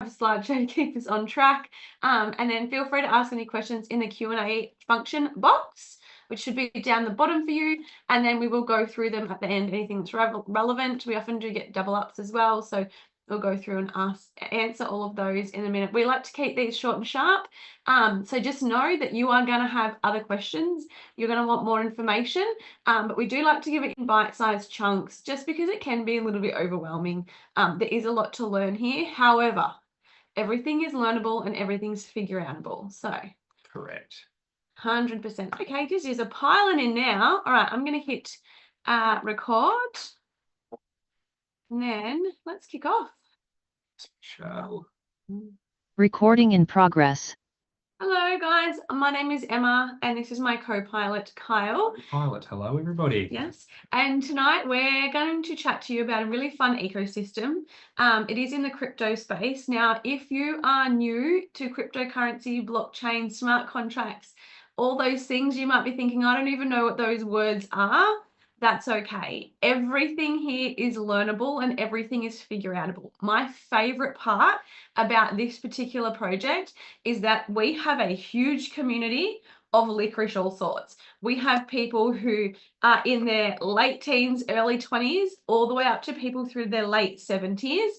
slideshow to keep us on track. And then feel free to ask any questions in the Q&A function box, which should be down the bottom for you. And then we will go through them at the end, anything that's relevant. We often do get double ups as well. So we'll go through and answer all of those in a minute. We like to keep these short and sharp. So just know that you are going to have other questions. You're going to want more information. But we do like to give it in bite-sized chunks just because it can be a little bit overwhelming. There is a lot to learn here. However, everything is learnable and everything's figure-outable. So correct. 100%. Okay, this is a piling in now. All right, I'm going to hit record. And then let's kick off. Shall. Recording in progress. Hello, guys. My name is Emma, and this is my co-pilot, Kyle. Pilot, hello, everybody. Yes, and tonight we're going to chat to you about a really fun ecosystem. It is in the crypto space. Now, if you are new to cryptocurrency, blockchain, smart contracts, all those things, you might be thinking, I don't even know what those words are. That's okay. Everything here is learnable and everything is figure-outable. My favorite part about this particular project is that we have a huge community of licorice all sorts. We have people who are in their late teens, early 20s, all the way up to people through their late 70s.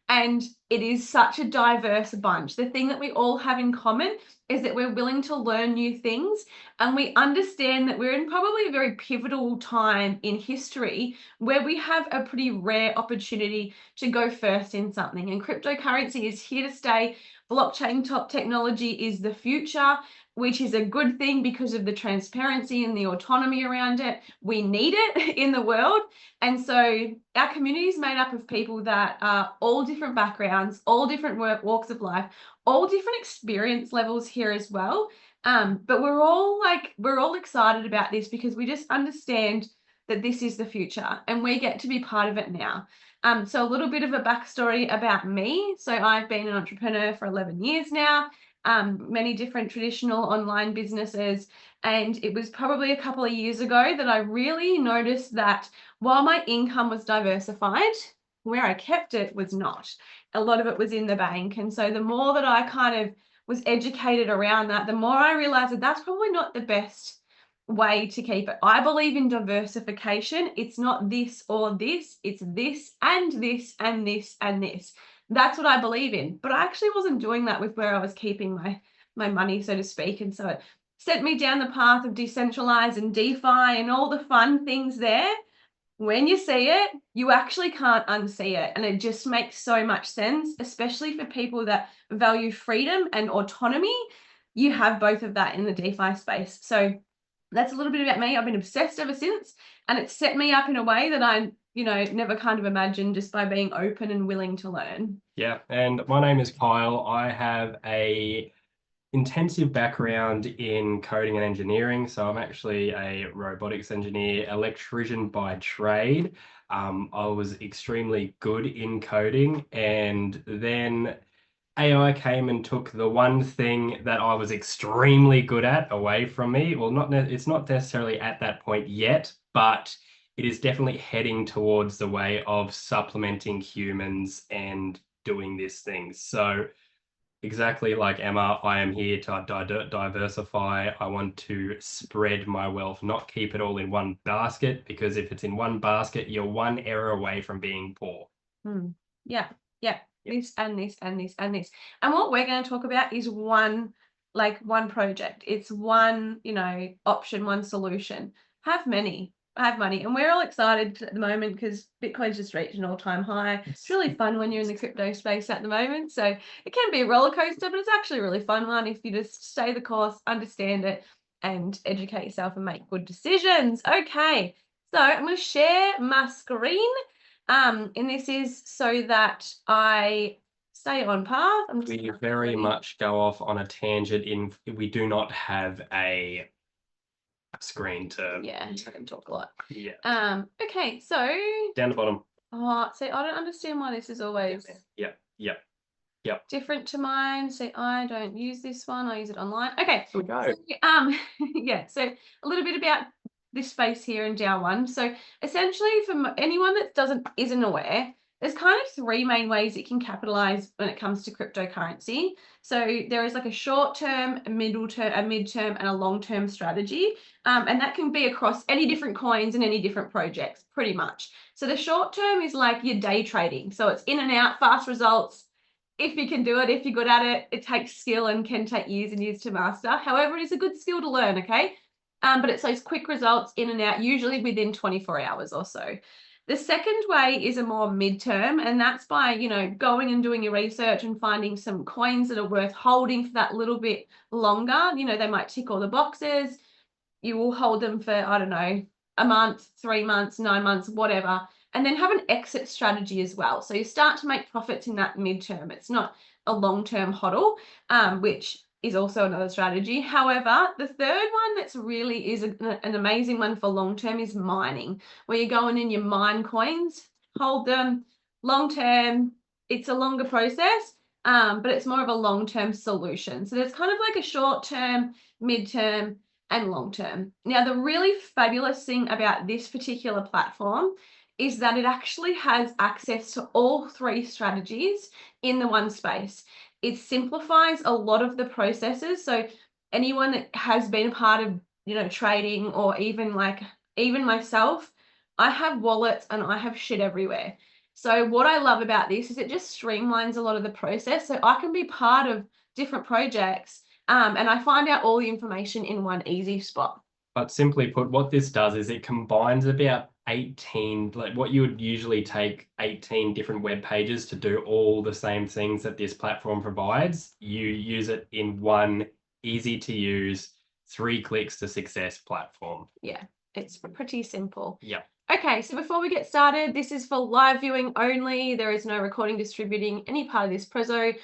And it is such a diverse bunch. The thing that we all have in common is that we're willing to learn new things, and we understand that we're in probably a very pivotal time in history where we have a pretty rare opportunity to go first in something. And cryptocurrency is here to stay. Blockchain top technology is the future, which is a good thing because of the transparency and the autonomy around it. We need it in the world. And so our community is made up of people that are all different backgrounds, all different walks of life, all different experience levels here as well. But we're all excited about this because we just understand that this is the future and we get to be part of it now. So a little bit of a backstory about me. So I've been an entrepreneur for 11 years now. Many different traditional online businesses. And it was probably a couple of years ago that I really noticed that while my income was diversified, where I kept it was not. A lot of it was in the bank. And so the more that I kind of was educated around that, the more I realized that that's probably not the best way to keep it. I believe in diversification. It's not this or this, it's this and this and this and this. That's what I believe in. But I actually wasn't doing that with where I was keeping my money, so to speak. And so it sent me down the path of decentralized and DeFi and all the fun things there. When you see it, you actually can't unsee it. And it just makes so much sense, especially for people that value freedom and autonomy. You have both of that in the DeFi space. So that's a little bit about me. I've been obsessed ever since, and it's set me up in a way that I, never kind of imagined just by being open and willing to learn. Yeah, and my name is Kyle. I have a intensive background in coding and engineering. So I'm actually a robotics engineer, electrician by trade. I was extremely good in coding, and then AI came and took the one thing that I was extremely good at away from me. Well, it's not necessarily at that point yet, but it is definitely heading towards the way of supplementing humans and doing this thing. So exactly like Emma, I am here to diversify. I want to spread my wealth, not keep it all in one basket, because if it's in one basket, you're one error away from being poor. Yeah. This and this and this and this. And what we're going to talk about is one project. It's one, option, one solution. Have money. And we're all excited at the moment because Bitcoin's just reached an all-time high. It's really fun when you're in the crypto space at the moment. So it can be a roller coaster, but it's actually a really fun one if you just stay the course, understand it, and educate yourself and make good decisions. Okay, so I'm going to share my screen. And this is so that I stay on path. We very much go off on a tangent we do not have a screen to... Yeah, I can talk a lot. Yeah. Okay, so... Down the bottom. Oh, see, I don't understand why this is always... Yep. Different to mine. See, I don't use this one. I use it online. Okay. Here we go. So, yeah, so a little bit about this space here in DAO1. So essentially, for anyone that isn't aware, There's kind of three main ways it can capitalize when it comes to cryptocurrency. So there is like a short-term, a middle-term, a mid-term, and a long-term strategy. And that can be across any different coins and any different projects, pretty much. So the short-term is like your day trading. So it's in and out, fast results. If you can do it, if you're good at it, it takes skill and can take years and years to master. However, it is a good skill to learn, okay? But it's those quick results in and out, usually within 24 hours or so. The second way is a more midterm, and that's by, going and doing your research and finding some coins that are worth holding for that little bit longer. They might tick all the boxes. You will hold them for, I don't know, a month, 3 months, 9 months, whatever, and then have an exit strategy as well. So you start to make profits in that midterm. It's not a long-term hodl, which is also another strategy. However, the third one that's really is an amazing one for long-term is mining, where you're going in, your mine coins, hold them long-term. It's a longer process, but it's more of a long-term solution. So there's kind of like a short-term, mid-term, and long-term. Now, the really fabulous thing about this particular platform is that it actually has access to all three strategies in the one space. It simplifies a lot of the processes. So anyone that has been a part of, trading, or even myself, I have wallets and I have shit everywhere. So what I love about this is it just streamlines a lot of the process. So I can be part of different projects, and I find out all the information in one easy spot. But simply put, what this does is it combines about 18, like what you would usually take 18 different web pages to do all the same things that this platform provides. You use it in one easy to use, 3 clicks to success platform. Yeah, it's pretty simple. Yeah. Okay, so before we get started, this is for live viewing only. There is no recording, distributing any part of this prezzo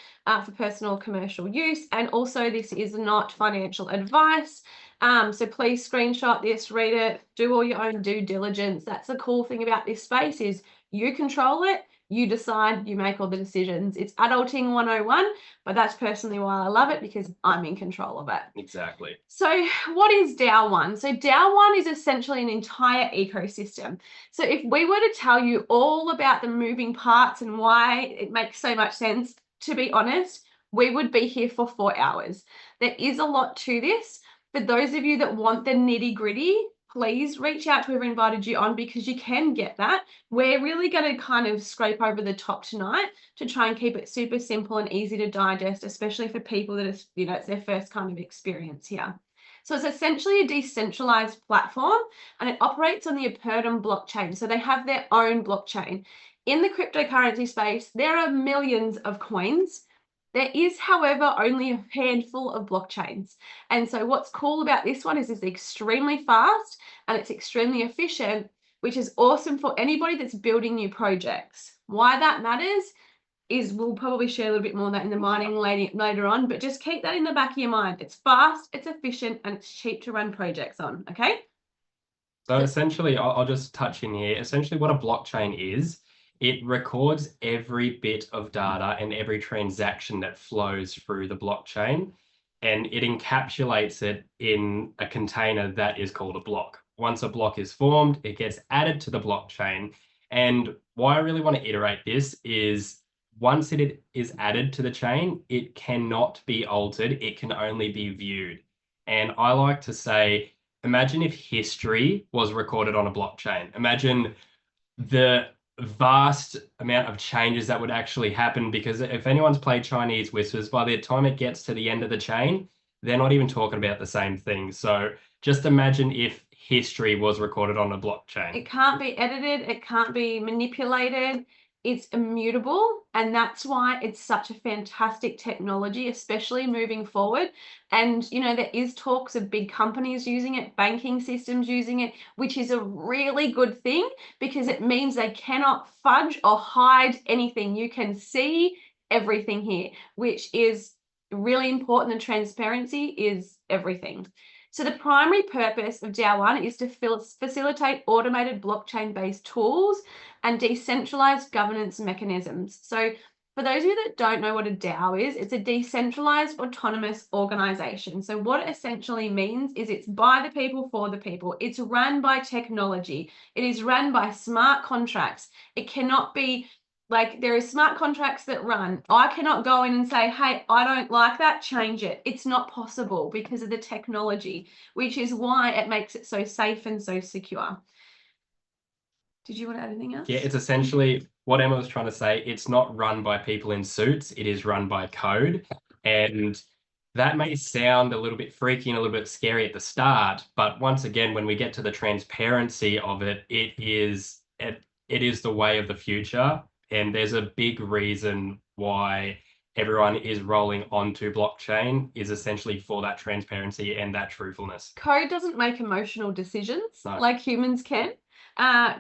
for personal commercial use. And also this is not financial advice. So please screenshot this, read it, do all your own due diligence. That's the cool thing about this space is you control it, you decide, you make all the decisions. It's adulting 101, but that's personally why I love it, because I'm in control of it. Exactly. So what is DAO1? So DAO1 is essentially an entire ecosystem. So if we were to tell you all about the moving parts and why it makes so much sense, to be honest, we would be here for 4 hours. There is a lot to this. For those of you that want the nitty gritty, please reach out to whoever invited you on, because you can get that. We're really going to kind of scrape over the top tonight to try and keep it super simple and easy to digest, especially for people that is, it's their first kind of experience here. So it's essentially a decentralized platform, and it operates on the Ethereum blockchain. So they have their own blockchain. In the cryptocurrency space, there are millions of coins. There is, however, only a handful of blockchains. And so what's cool about this one is it's extremely fast and it's extremely efficient, which is awesome for anybody that's building new projects. Why that matters is we'll probably share a little bit more of that in the mining later on, but just keep that in the back of your mind. It's fast, it's efficient, and it's cheap to run projects on, okay? So essentially, I'll just touch in here. Essentially what a blockchain is, it records every bit of data and every transaction that flows through the blockchain, and it encapsulates it in a container that is called a block. Once a block is formed, it gets added to the blockchain. And why I really want to iterate this is once it is added to the chain, it cannot be altered. It can only be viewed. And I like to say, imagine if history was recorded on a blockchain. Imagine the vast amount of changes that would actually happen, because if anyone's played Chinese whispers, by the time it gets to the end of the chain, they're not even talking about the same thing. So just imagine if history was recorded on a blockchain. It can't be edited, it can't be manipulated. It's immutable, and that's why it's such a fantastic technology, especially moving forward. And there is talks of big companies using it, banking systems using it, which is a really good thing, because it means they cannot fudge or hide anything. You can see everything here, which is really important, and transparency is everything. So the primary purpose of DAO1 is to facilitate automated blockchain-based tools and decentralized governance mechanisms. So for those of you that don't know what a DAO is, it's a decentralized autonomous organization. So what it essentially means is it's by the people, for the people. It's run by technology. It is run by smart contracts. It cannot be Like there are smart contracts that run. I cannot go in and say, hey, I don't like that, change it. It's not possible because of the technology, which is why it makes it so safe and so secure. Did you want to add anything else? Yeah, it's essentially what Emma was trying to say. It's not run by people in suits. It is run by code. And that may sound a little bit freaky and a little bit scary at the start, but once again, when we get to the transparency of it, it is the way of the future. And there's a big reason why everyone is rolling onto blockchain is essentially for that transparency and that truthfulness. Code doesn't make emotional decisions like humans can.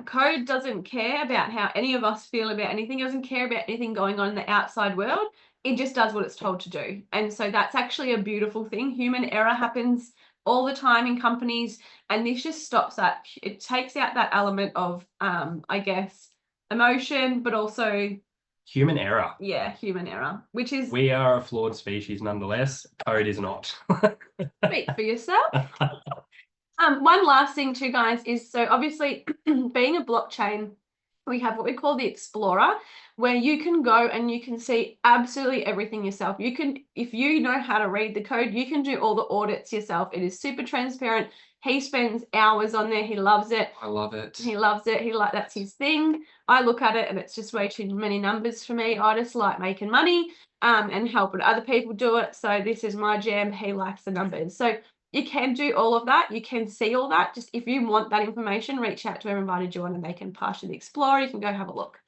Code doesn't care about how any of us feel about anything. It doesn't care about anything going on in the outside world. It just does what it's told to do. And so that's actually a beautiful thing. Human error happens all the time in companies, and this just stops that. It takes out that element of, I guess, emotion, but also human error. Yeah, human error, which is... We are a flawed species nonetheless. Code is not. Speak for yourself. One last thing too, guys, is so obviously being a blockchain, we have what we call the Explorer, where you can go and you can see absolutely everything yourself. You can, if you know how to read the code, you can do all the audits yourself. It is super transparent. He spends hours on there. He loves it. I love it. He loves it. That's his thing. I look at it and it's just way too many numbers for me. I just like making money and helping other people do it. So this is my jam. He likes the numbers. So you can do all of that. You can see all that. Just if you want that information, reach out to whoever invited you on and they can pass you the Explorer. You can go have a look.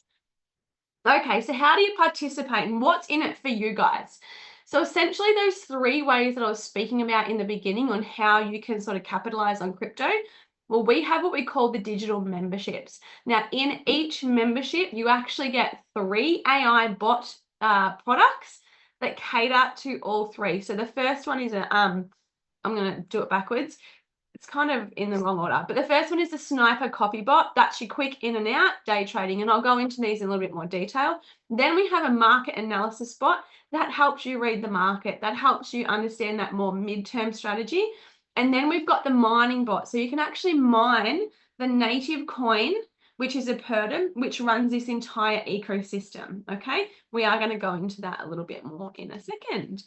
Okay, so how do you participate and what's in it for you guys? So essentially those 3 ways that I was speaking about in the beginning on how you can sort of capitalize on crypto. Well, we have what we call the digital memberships. Now, in each membership, you actually get 3 AI bot products that cater to all 3. So the first one is I'm going to do it backwards. It's kind of in the wrong order, but the first one is the sniper copy bot. That's your quick in and out day trading, and I'll go into these in a little bit more detail. Then we have a market analysis bot that helps you read the market, that helps you understand that more midterm strategy. And then we've got the mining bot, so you can actually mine the native coin, which is a Pertum, which runs this entire ecosystem. Okay, we are going to go into that a little bit more in a second.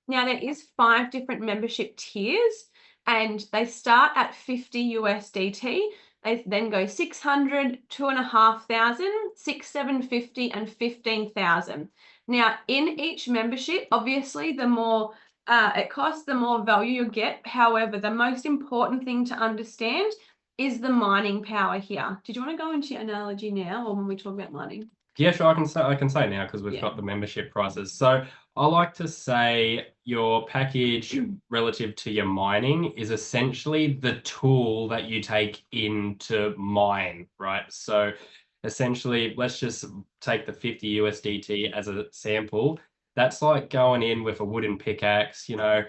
Now, there is 5 different membership tiers, and they start at 50 USDT. They then go 600, 2,500, 6, 750, and 15,000. Now, in each membership, obviously, the more it costs, the more value you get. However, the most important thing to understand is the mining power here. Did you want to go into your analogy now, or when we talk about mining? Yeah, sure. I can say now because we've got the membership prices. So I like to say your package relative to your mining is essentially the tool that you take in to mine, right? So essentially, let's just take the 50 USDT as a sample. That's like going in with a wooden pickaxe, you're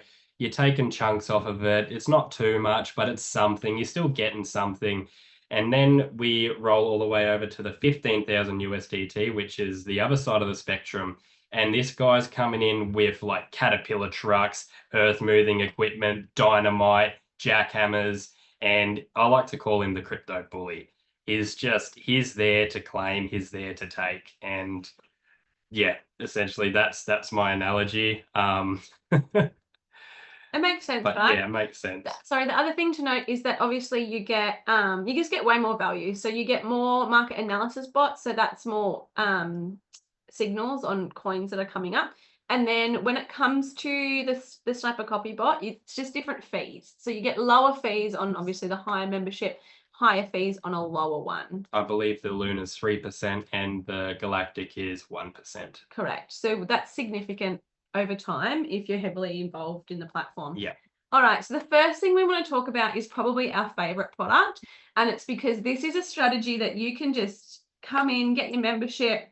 taking chunks off of it. It's not too much, but it's something. You're still getting something. And then we roll all the way over to the 15,000 USDT, which is the other side of the spectrum. And this guy's coming in with like Caterpillar trucks, earth moving equipment, dynamite, jackhammers, and I like to call him the crypto bully. He's there to claim, he's there to take. And yeah, essentially that's my analogy. It makes sense, but right? Yeah, it makes sense. Sorry, the other thing to note is that obviously you just get way more value. So you get more market analysis bots. So that's more signals on coins that are coming up. And then when it comes to the sniper copy bot, it's just different fees. So you get lower fees on obviously the higher membership, higher fees on a lower one. I believe the Luna's 3% and the Galactic is 1%. Correct. So that's significant over time if you're heavily involved in the platform. Yeah. All right, so the first thing we want to talk about is probably our favorite product, and it's because this is a strategy that you can just come in, get your membership,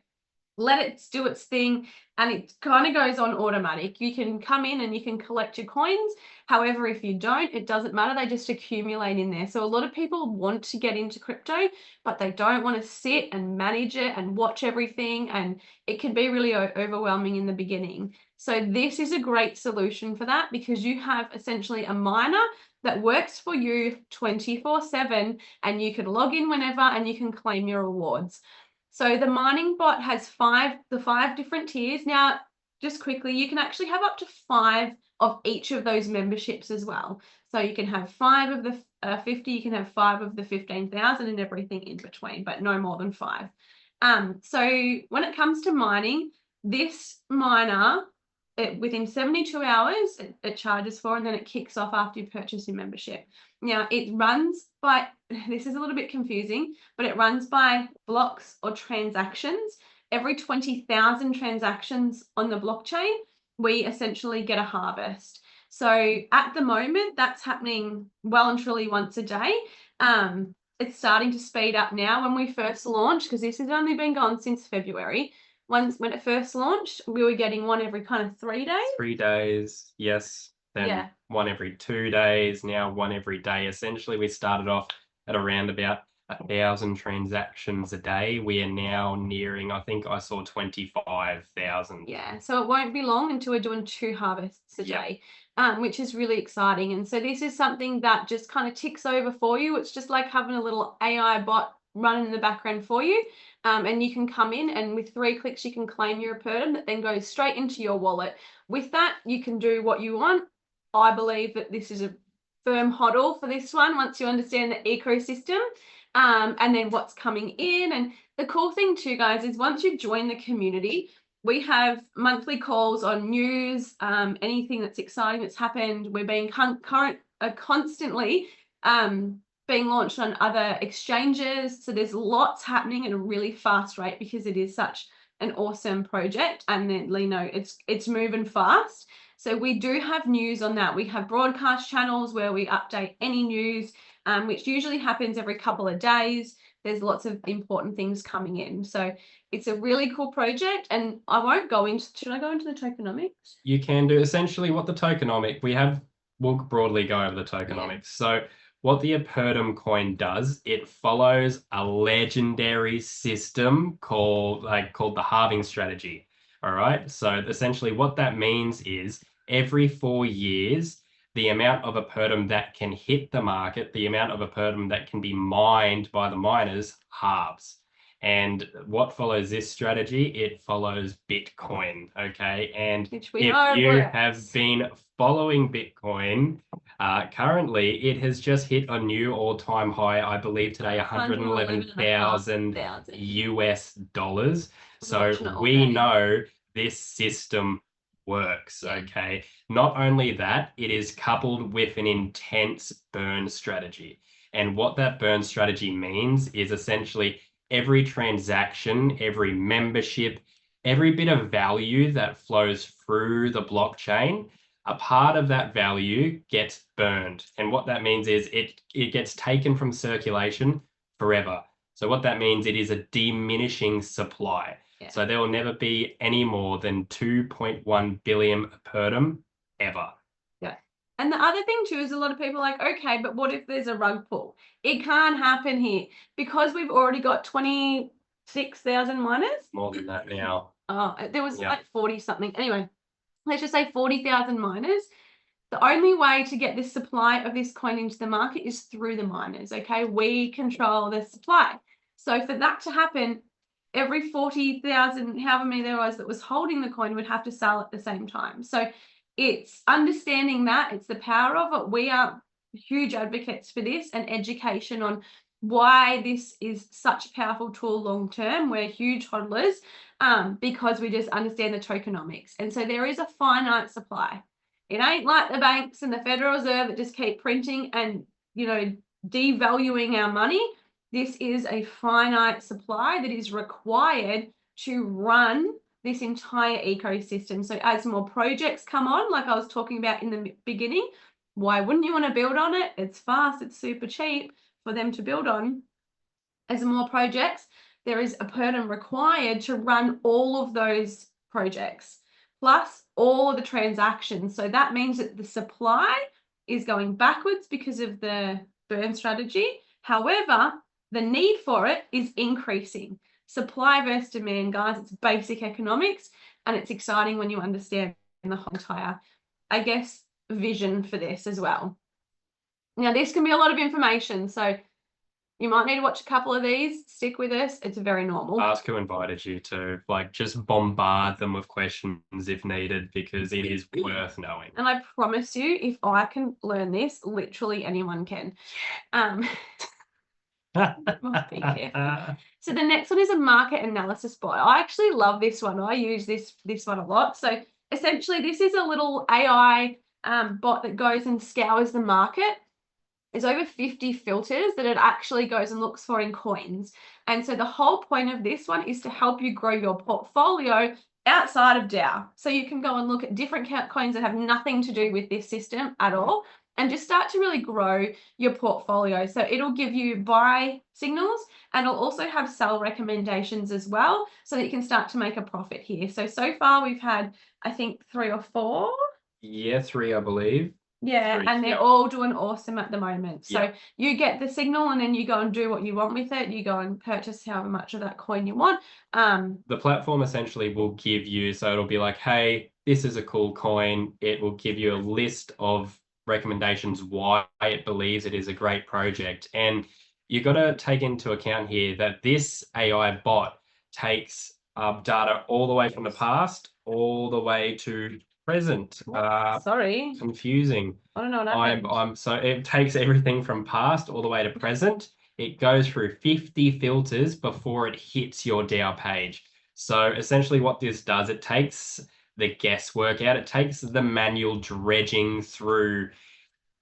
let it do its thing, and it kind of goes on automatic. You can come in and you can collect your coins. However, if you don't, it doesn't matter. They just accumulate in there. So a lot of people want to get into crypto, but they don't want to sit and manage it and watch everything, and it can be really overwhelming in the beginning. So this is a great solution for that because you have essentially a miner that works for you 24/7, and you can log in whenever and you can claim your rewards. So the mining bot has the five different tiers. Now, just quickly, you can actually have up to 5 of each of those memberships as well. So you can have 5 of the 50, you can have 5 of the 15,000 and everything in between, but no more than 5. So when it comes to mining, this miner, within 72 hours, it charges for, and then it kicks off after you purchase your membership. Now, it runs by, this is a little bit confusing, but it runs by blocks or transactions. Every 20,000 transactions on the blockchain, we essentially get a harvest. So at the moment, that's happening well and truly once a day. It's starting to speed up now. When we first launched, because this has only been going since February, when it first launched, we were getting one every kind of 3 days. 3 days, yes. Then one every 2 days, now one every day. Essentially, we started off at around about 1,000 transactions a day. We are now nearing, I think I saw 25,000. Yeah, so it won't be long until we're doing 2 harvests a day, which is really exciting. And so this is something that just kind of ticks over for you. It's just like having a little AI bot running in the background for you. And you can come in and with 3 clicks, you can claim your Apertum that then goes straight into your wallet. With that, you can do what you want. I believe that this is a firm hodl for this one once you understand the ecosystem. And then what's coming in. And the cool thing too, guys, is once you join the community, we have monthly calls on news, anything that's exciting that's happened. We're being constantly being launched on other exchanges. So there's lots happening at a really fast rate because it is such an awesome project. And then, Lino, it's moving fast. So we do have news on that. We have broadcast channels where we update any news, which usually happens every couple of days. There's lots of important things coming in. So it's a really cool project. And I won't go into, should I go into the tokenomics? You can do essentially what the tokenomic, we'll broadly go over the tokenomics. Yeah. So what the Apertum coin does, it follows a legendary system called the halving strategy. All right. So essentially what that means is every 4 years, the amount of Apertum that can hit the market, the amount of Apertum that can be mined by the miners halves. And what follows this strategy? It follows Bitcoin, okay? And if you have been following Bitcoin, currently it has just hit a new all-time high, I believe today, 111,000 US dollars. So we know this system works, okay? Not only that, it is coupled with an intense burn strategy. And what that burn strategy means is essentially every transaction, every membership, every bit of value that flows through the blockchain, a part of that value gets burned. And what that means is it gets taken from circulation forever. So what that means, it is a diminishing supply. Yeah. So there will never be any more than 2.1 billion Apertum ever. Yeah. And the other thing too is a lot of people are like, okay, but what if there's a rug pull? It can't happen here because we've already got 26,000 miners. More than that now. Oh, there was like 40 something. Anyway, let's just say 40,000 miners. The only way to get this supply of this coin into the market is through the miners, okay? We control the supply. So for that to happen, every 40,000, however many there was that was holding the coin would have to sell at the same time. So it's understanding that, it's the power of it. We are huge advocates for this and education on why this is such a powerful tool long term. We're huge hodlers because we just understand the tokenomics. And so there is a finite supply. It ain't like the banks and the Federal Reserve that just keep printing and, you know, devaluing our money. This is a finite supply that is required to run this entire ecosystem. So as more projects come on, like I was talking about in the beginning, why wouldn't you want to build on it? It's fast, it's super cheap for them to build on. As more projects, there is Apertum required to run all of those projects, plus all of the transactions. So that means that the supply is going backwards because of the burn strategy. However, the need for it is increasing. Supply versus demand, guys, it's basic economics, and it's exciting when you understand the whole entire, I guess, vision for this as well. Now, this can be a lot of information, so You might need to watch a couple of these. Stick with us. It's very normal. Ask who invited you to, like, just bombard them with questions if needed, because it is worth knowing. And I promise you, if I can learn this, literally anyone can. Be careful. So the next one is a market analysis bot. I actually love this one. I use this one a lot. So essentially, this is a little AI bot that goes and scours the market. There's over 50 filters that it actually goes and looks for in coins. And so the whole point of this one is to help you grow your portfolio outside of DAO. So you can go and look at different coins that have nothing to do with this system at all and just start to really grow your portfolio. So it'll give you buy signals and it'll also have sell recommendations as well so that you can start to make a profit here. So far we've had, I think, 3 or 4. Yeah, 3, I believe. Yeah, 3, and they're all doing awesome at the moment. So yeah. you get the signal and then you go and do what you want with it. You go and purchase however much of that coin you want. The platform essentially will give you, so it'll be like, hey, this is a cool coin. It will give you a list of recommendations why it believes it is a great project. And you got to take into account here that this AI bot takes data all the way from the past all the way to present. Sorry. Confusing. I don't know what happened. So it takes everything from past all the way to present. It goes through 50 filters before it hits your DAO page. So essentially what this does, it takes the guesswork out. It takes the manual dredging through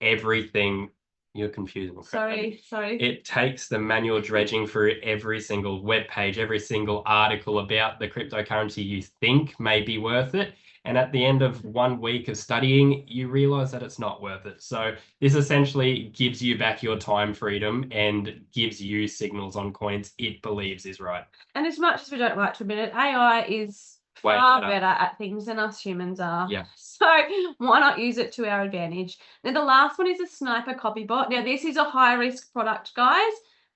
everything. You're confusing. Sorry. It takes the manual dredging through every single web page, every single article about the cryptocurrency you think may be worth it. And at the end of 1 week of studying, you realize that it's not worth it. So this essentially gives you back your time freedom and gives you signals on coins it believes is right. And as much as we don't like to admit it, AI is far better at things than us humans are. Yeah. So why not use it to our advantage? Now, the last one is a sniper copy bot. Now, this is a high-risk product, guys.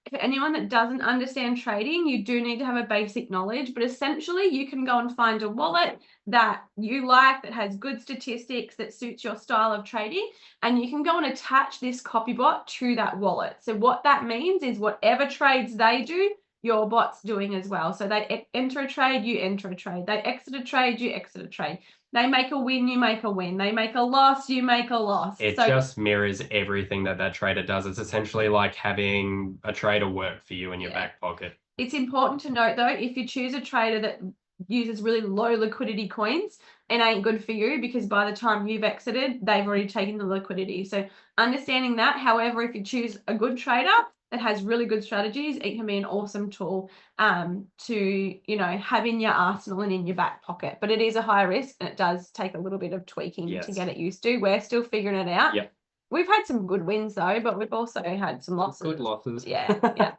For anyone that doesn't understand trading, you do need to have a basic knowledge, but essentially you can go and find a wallet that you like, that has good statistics, that suits your style of trading, and you can go and attach this copy bot to that wallet. So what that means is whatever trades they do, your bot's doing as well. So they enter a trade, you enter a trade. They exit a trade, you exit a trade. They make a win, you make a win. They make a loss, you make a loss. It just mirrors everything that trader does. It's essentially like having a trader work for you in your back pocket. It's important to note, though, if you choose a trader that uses really low liquidity coins, it ain't good for you, because by the time you've exited, they've already taken the liquidity. So understanding that, however, if you choose a good trader that has really good strategies, it can be an awesome tool to, have in your arsenal and in your back pocket. But it is a high risk and it does take a little bit of tweaking to get it used to. We're still figuring it out. Yep. We've had some good wins though, but we've also had some losses. Good losses. Yeah.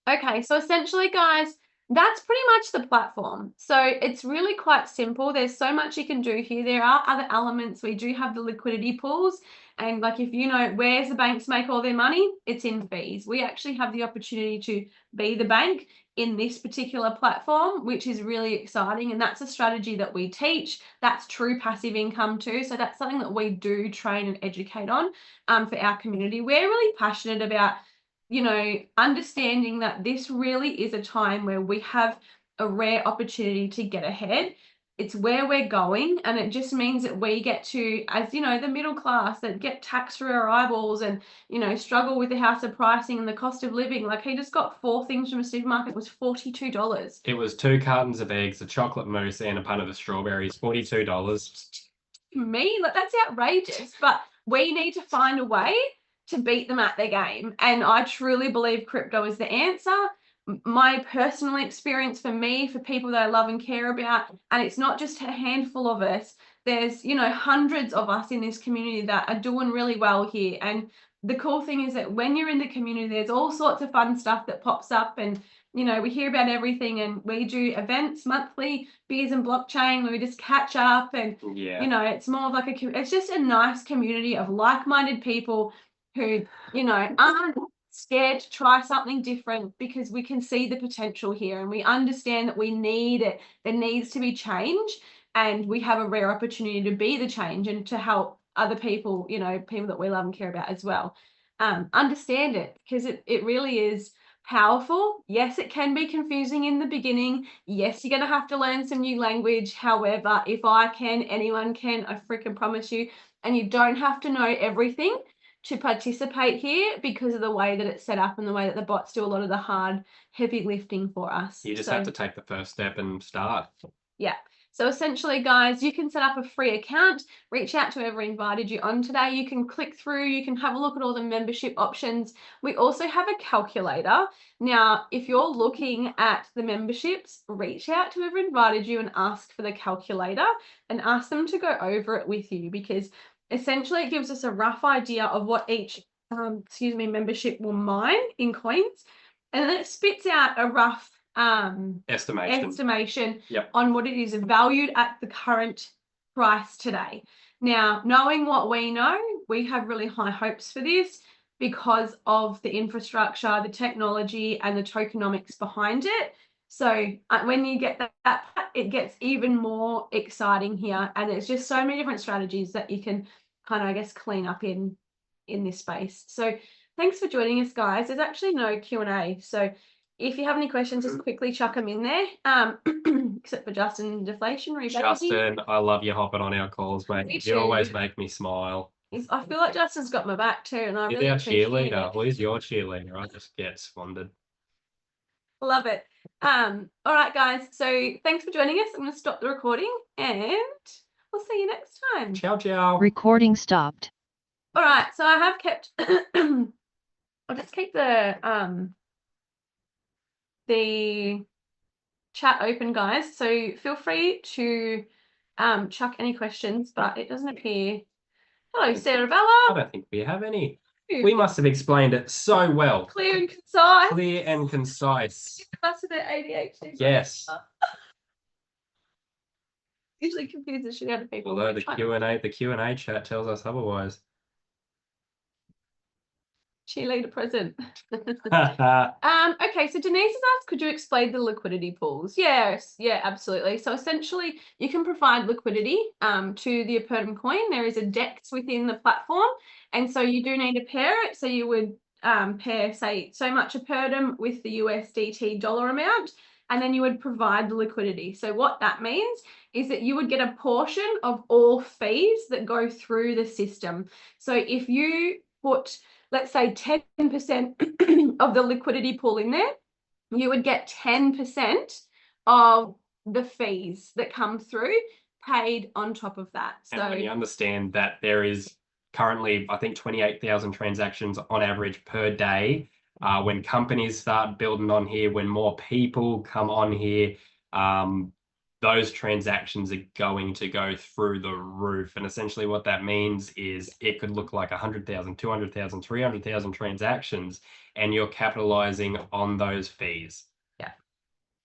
Okay, so essentially, guys, that's pretty much the platform. So it's really quite simple. There's so much you can do here. There are other elements. We do have the liquidity pools. And like, if you know, where's the banks make all their money? It's in fees. We actually have the opportunity to be the bank in this particular platform, which is really exciting. And that's a strategy that we teach. That's true passive income too. So that's something that we do train and educate on for our community. We're really passionate about understanding that this really is a time where we have a rare opportunity to get ahead. It's where we're going, and it just means that we get to, as the middle class that get taxed through our eyeballs and, struggle with the house of pricing and the cost of living. Like, he just got 4 things from a supermarket. It was $42. It was 2 cartons of eggs, a chocolate mousse, and a pint of strawberries. $42. Me, like, that's outrageous. But we need to find a way to beat them at their game. And I truly believe crypto is the answer. My personal experience, for me, for people that I love and care about, and it's not just a handful of us, there's, hundreds of us in this community that are doing really well here. And the cool thing is that when you're in the community, there's all sorts of fun stuff that pops up, and we hear about everything, and we do events monthly, beers and blockchain, where we just catch up, and it's more of like it's just a nice community of like-minded people who, aren't scared to try something different, because we can see the potential here and we understand that we need it. There needs to be change, and we have a rare opportunity to be the change and to help other people, people that we love and care about as well. understand it, because it really is powerful. Yes, it can be confusing in the beginning. Yes, you're going to have to learn some new language. However, if I can, anyone can, I freaking promise you. And you don't have to know everything to participate here because of the way that it's set up and the way that the bots do a lot of the hard, heavy lifting for us. You just have to take the first step and start. Yeah. So essentially, guys, you can set up a free account, reach out to whoever invited you on today. You can click through, you can have a look at all the membership options. We also have a calculator. Now, if you're looking at the memberships, reach out to whoever invited you and ask for the calculator and ask them to go over it with you, because essentially it gives us a rough idea of what each membership will mine in coins. And then it spits out a rough estimation Yep. on what it is valued at the current price today. Now, knowing what we know, we have really high hopes for this because of the infrastructure, the technology, and the tokenomics behind it. So when you get that, it gets even more exciting here. And there's just so many different strategies that you can kind of, I guess, clean up in this space. So thanks for joining us, guys. There's actually no Q&A. So if you have any questions, just quickly chuck them in there. Except for Justin Deflation. Justin, I love you hopping on our calls, mate. Me You always too. make me smile. I feel like Justin's got my back too, and I He's really our appreciate cheerleader. it. Well, he's your cheerleader. I just get squandered. Love it. All right, guys. So thanks for joining us. I'm going to stop the recording, and we'll see you next time. Ciao, ciao. Recording stopped. All right. So I have kept. I'll just keep the chat open, guys. So feel free to chuck any questions, but it doesn't appear. Hello, Sarah Bella. I don't think we have any. We must have explained it so well. Clear and concise. Clear and concise. Us a bit ADHD. Yes. Usually confuses the shit out of people. Although the Q&A chat tells us otherwise. Cheerleader present. Okay, so Denise has asked, could you explain the liquidity pools? Yes, yeah, absolutely. So essentially, you can provide liquidity to the Apertum coin. There is a DEX within the platform, and so you do need to pair it. So you would pair, say, so much Apertum with the USDT dollar amount, and then you would provide the liquidity. So what that means is that you would get a portion of all fees that go through the system. So if you put, let's say, 10% of the liquidity pool in there, you would get 10% of the fees that come through paid on top of that. So and when you understand that there is currently, I think, 28,000 transactions on average per day, when companies start building on here, when more people come on here, those transactions are going to go through the roof. And essentially what that means is it could look like 100,000, 200,000, 300,000 transactions, and you're capitalizing on those fees.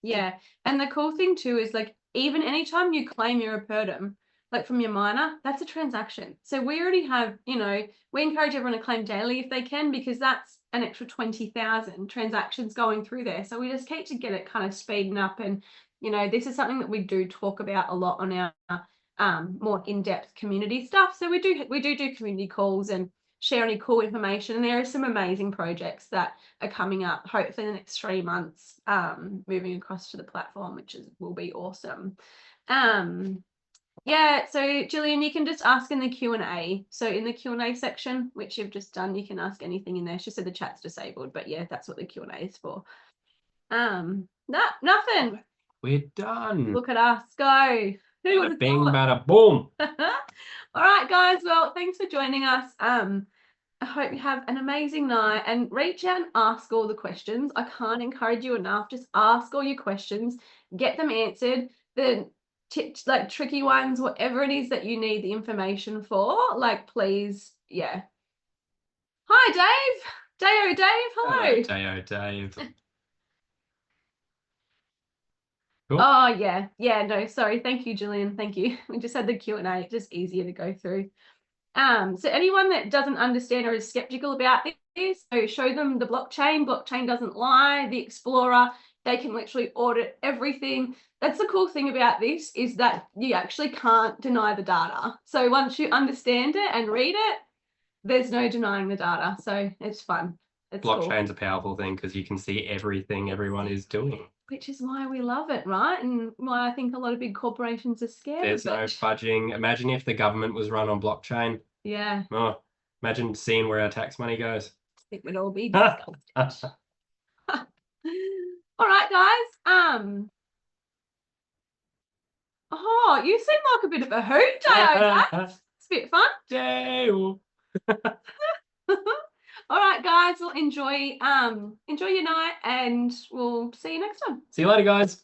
Yeah. And the cool thing too is, like, even anytime you claim your Apertum, like from your miner, that's a transaction. So we already have, we encourage everyone to claim daily if they can, because that's an extra 20,000 transactions going through there. So we just keep to get it kind of speeding up. And, this is something that we do talk about a lot on our more in-depth community stuff. So we do community calls and share any cool information. And there are some amazing projects that are coming up, hopefully in the next 3 months, moving across to the platform, which will be awesome. Yeah, so Gillian, you can just ask in the Q&A. So in the Q&A section, which you've just done, you can ask anything in there. She said the chat's disabled, but yeah, that's what the Q&A is for. Nothing. We're done. Look at us go. Who would have Bing, thought? bada, boom. All right, guys. Well, thanks for joining us. I hope you have an amazing night, and reach out and ask all the questions. I can't encourage you enough. Just ask all your questions, get them answered. The tricky ones, whatever it is that you need the information for, please, yeah. Hi, Dave. Dave. Hello. Hello, Dave. Cool. Oh, yeah. Yeah, no, sorry. Thank you, Gillian. Thank you. We just had the Q&A, just easier to go through. So anyone that doesn't understand or is skeptical about this, so show them the blockchain. Blockchain doesn't lie. The Explorer, they can literally audit everything. That's the cool thing about this, is that you actually can't deny the data. So once you understand it and read it, there's no denying the data, so it's fun. It's cool. Blockchain's a powerful thing because you can see everything everyone is doing. Which is why we love it, right? And why I think a lot of big corporations are scared There's of no it. fudging. Imagine if the government was run on blockchain. Yeah, Oh, imagine seeing where our tax money goes. I think we'd all be disgusted. All right, guys. Oh, you seem like a bit of a hoot, Dio. It's a bit fun. Dale. All right, guys. Well, enjoy your night, and we'll see you next time. See you later, guys.